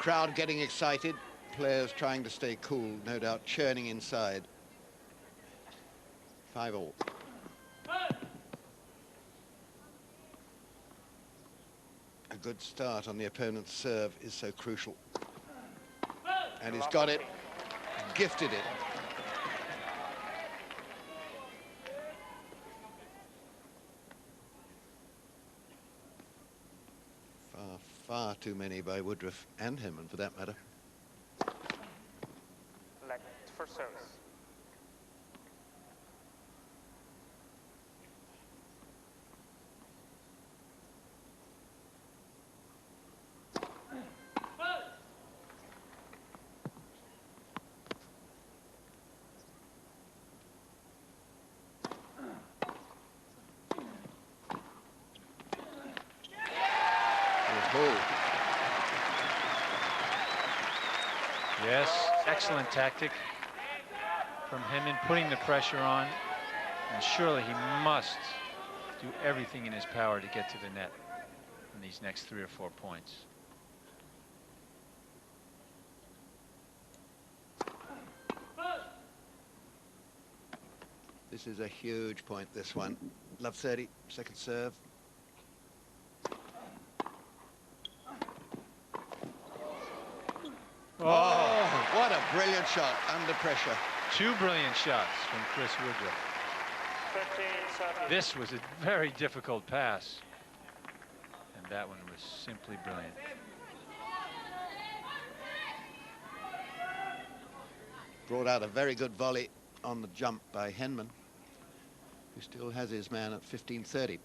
Crowd getting excited. Players trying to stay cool, no doubt churning inside. 5-all. A good start on the opponent's serve is so crucial. And he's got it, gifted it. Far too many by Woodruff and Henman, for that matter. Left for service. Yes, excellent tactic from Henman, putting the pressure on, and surely he must do everything in his power to get to the net in these next 3 or 4 points. This is a huge point, this one. Love 30, second serve. Oh, what a brilliant shot under pressure. 2 brilliant shots from Chris Woodruff. This was a very difficult pass, and that one was simply brilliant. Brought out a very good volley on the jump by Henman, who still has his man at 15-30.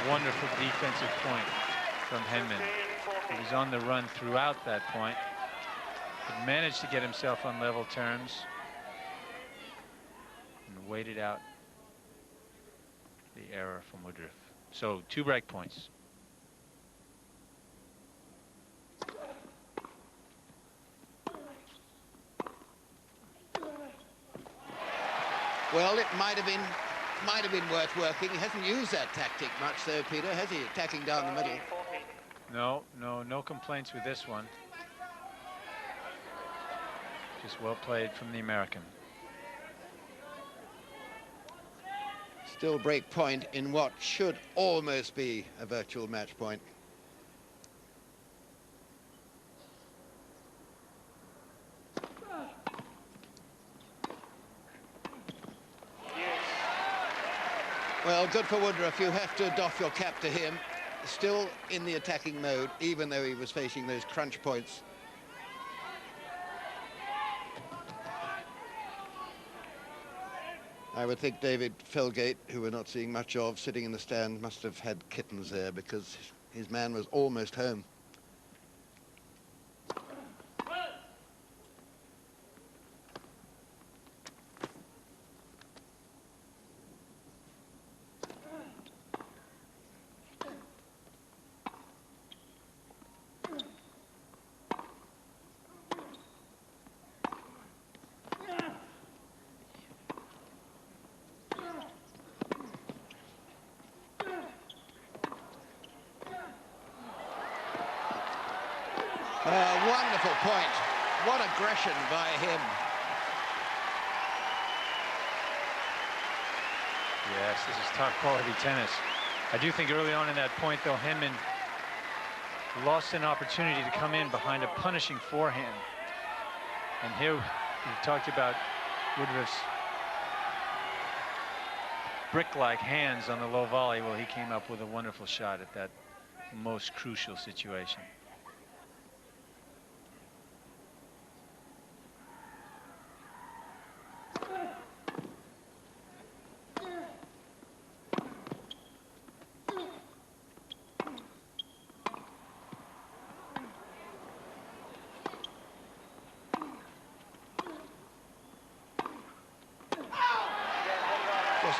Wonderful defensive point from Henman. He was on the run throughout that point, but managed to get himself on level terms and waited out the error from Woodruff. So 2 break points. Well, it might have been worth working. He hasn't used that tactic much though, Peter, has he? Attacking down the middle. No complaints with this one. Just well played from the American. Still break point in what should almost be a virtual match point. Well, good for Woodruff. You have to doff your cap to him. Still in the attacking mode, even though he was facing those crunch points. I would think David Felgate, who we're not seeing much of, sitting in the stand, must have had kittens there because his man was almost home. Wonderful point. What aggression by him. Yes, this is top quality tennis. I do think early on in that point, though, Henman lost an opportunity to come in behind a punishing forehand. And here we've talked about Woodruff's brick-like hands on the low volley. Well, he came up with a wonderful shot at that most crucial situation.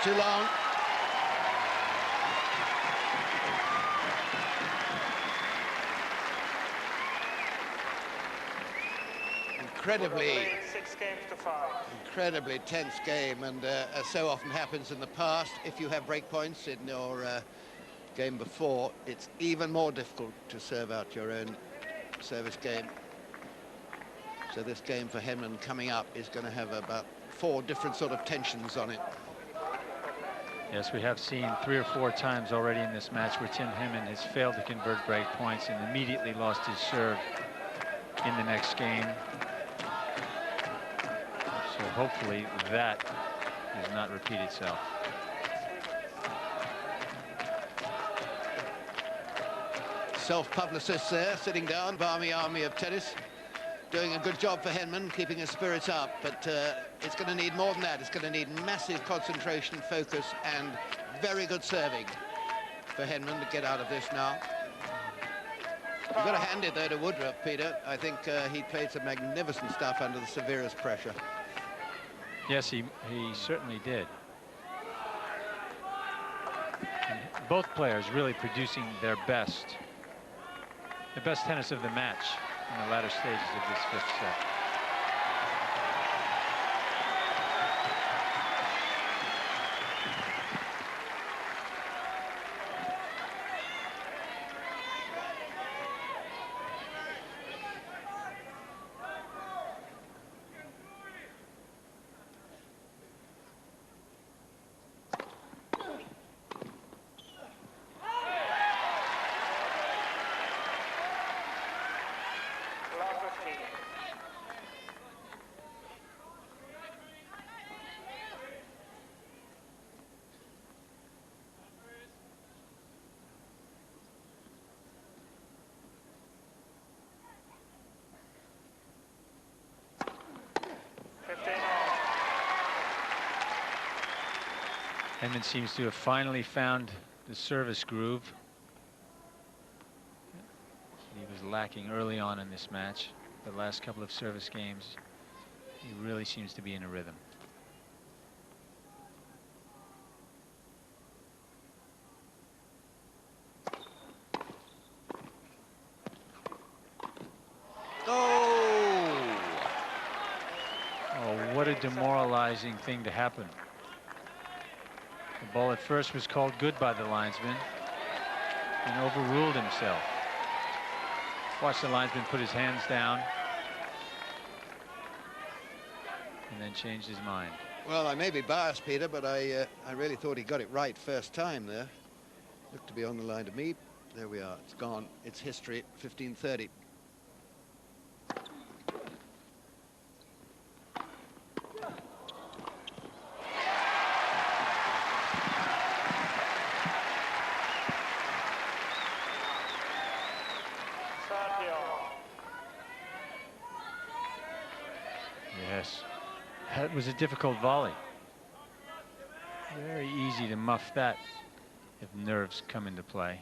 too long. Incredibly tense game, and as so often happens in the past, if you have break points in your game before, it's even more difficult to serve out your own service game. So this game for Henman coming up is going to have about 4 different sort of tensions on it. Yes, we have seen 3 or 4 times already in this match where Tim Henman has failed to convert break points and immediately lost his serve in the next game. So hopefully that does not repeat itself. Self-publicists there, sitting down, balmy army of tennis. Doing a good job for Henman, keeping his spirits up, but it's going to need more than that. It's going to need massive concentration, focus, and very good serving for Henman to get out of this now. You've got to hand it, though, to Woodruff, Peter. I think he played some magnificent stuff under the severest pressure. Yes, he certainly did. And both players really producing their best. The best tennis of the match in the latter stages of this 5th set. Henman seems to have finally found the service groove. He was lacking early on in this match. The last couple of service games, he really seems to be in a rhythm. Oh! Oh, what a demoralizing thing to happen. The ball at first was called good by the linesman and overruled himself. Watch the linesman put his hands down and then changed his mind. Well, I may be biased, Peter, but I really thought he got it right first time there. Looked to be on the line to me. There we are. It's gone. It's history. 15-30. Yes, that was a difficult volley. Very easy to muff that if nerves come into play.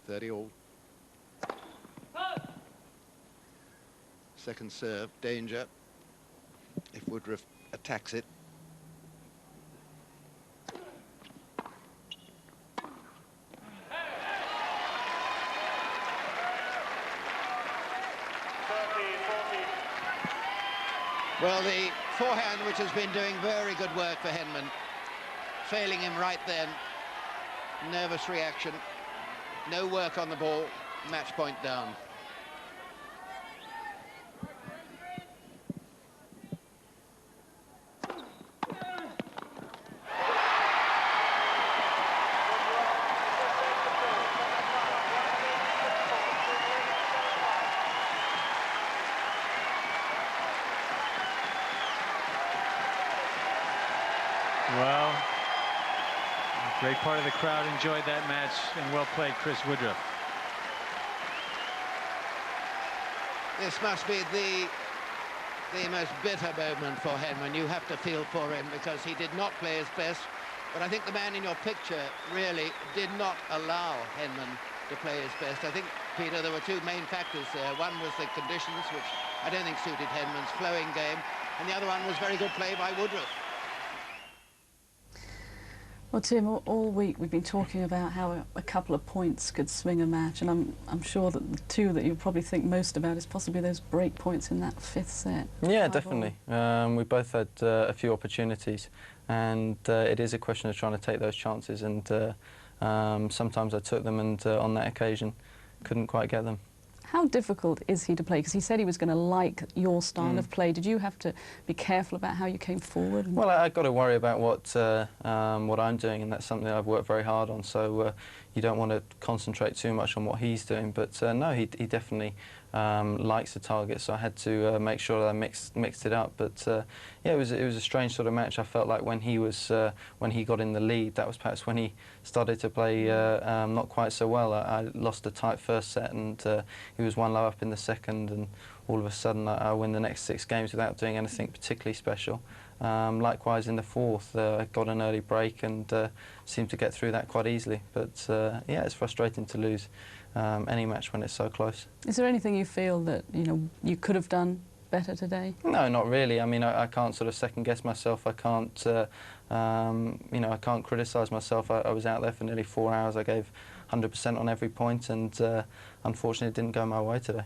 30-all. Second serve, danger if Woodruff attacks it. Well, the forehand, which has been doing very good work for Henman, failing him right then. Nervous reaction, no work on the ball, match point down. Well, a great part of the crowd enjoyed that match, and well played, Chris Woodruff. This must be the most bitter moment for Henman. You have to feel for him because he did not play his best. But I think the man in your picture really did not allow Henman to play his best. I think, Peter, there were 2 main factors there. One was the conditions, which I don't think suited Henman's flowing game. and the other one was very good play by Woodruff. Well, Tim, all week we've been talking about how a couple of points could swing a match, and I'm sure that the two that you'll probably think most about is possibly those break points in that fifth set. Yeah, definitely. We both had a few opportunities, and it is a question of trying to take those chances, and sometimes I took them, and on that occasion couldn't quite get them. How difficult is he to play? Because he said he was going to like your style of play. Did you have to be careful about how you came forward? Well, I've got to worry about what I'm doing, and that's something I've worked very hard on. So you don't want to concentrate too much on what he's doing. But no, he definitely likes the target. So I had to make sure that I mixed it up. But yeah, it was a strange sort of match. I felt like when he got in the lead, that was perhaps when he started to play not quite so well. I lost a tight first set, and he was one low up in the second, and all of a sudden I win the next 6 games without doing anything particularly special. Likewise in the fourth, I got an early break and seemed to get through that quite easily. But yeah, it's frustrating to lose any match when it's so close. Is there anything you feel that you could have done better today? No, not really. I mean, I can't sort of second guess myself. I can't, I can't criticise myself. I was out there for nearly 4 hours. I gave 100% on every point, and unfortunately, it didn't go my way today.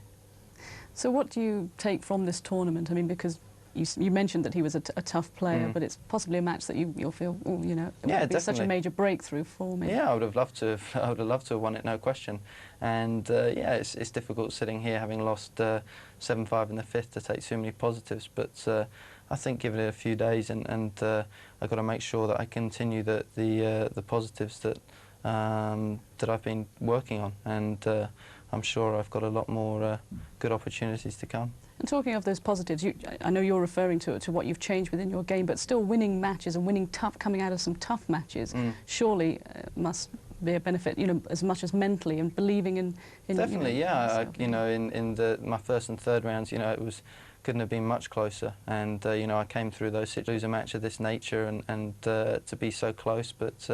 So, what do you take from this tournament? I mean, because you mentioned that he was a tough player, but it's possibly a match that you'll feel, it would be definitely such a major breakthrough for me. Yeah, I would have loved to. I would have loved to have won it, no question. And yeah, it's difficult sitting here having lost 7-5 in the fifth to take too many positives. But I think given it a few days, and I've got to make sure that I continue the positives that I've been working on, and I'm sure I've got a lot more good opportunities to come. And talking of those positives, I know you're referring to what you've changed within your game, but still winning matches and coming out of some tough matches surely must be a benefit, as much as mentally and believing in definitely, yeah. In my first and third rounds, it couldn't have been much closer, and I came through those situations, lose a match of this nature, and to be so close. But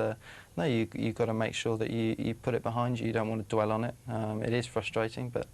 no, you've got to make sure that you put it behind you. You don't want to dwell on it. It is frustrating, but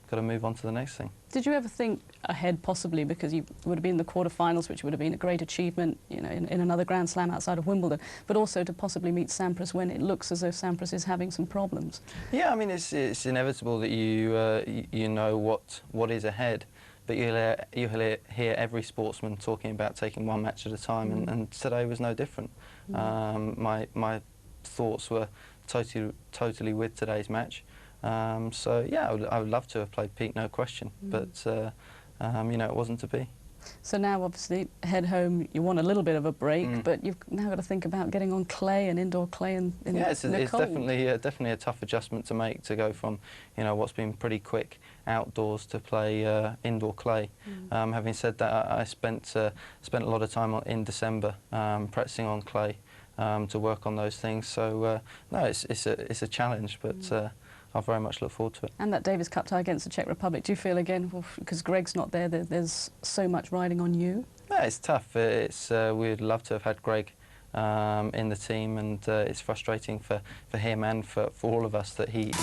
got to move on to the next thing. Did you ever think ahead, possibly, because you would have been in the quarterfinals, which would have been a great achievement, in another Grand Slam outside of Wimbledon, but also to possibly meet Sampras when it looks as though Sampras is having some problems? Yeah, I mean, it's inevitable that you know what is ahead, but you'll hear every sportsman talking about taking one match at a time, and today was no different. My thoughts were totally with today's match. So yeah, I would love to have played Pete, no question, but it wasn't to be. So now, obviously, head home. You want a little bit of a break, but you've now got to think about getting on clay and indoor clay and it's definitely a tough adjustment to make, to go from what's been pretty quick outdoors to play indoor clay. Having said that, I spent a lot of time in December practicing on clay to work on those things. So no, it's a challenge, but I very much look forward to it. And that Davis Cup tie against the Czech Republic, do you feel again, because Greg's not there, there's so much riding on you? Yeah, it's tough. We'd love to have had Greg in the team, and it's frustrating for him and for all of us that he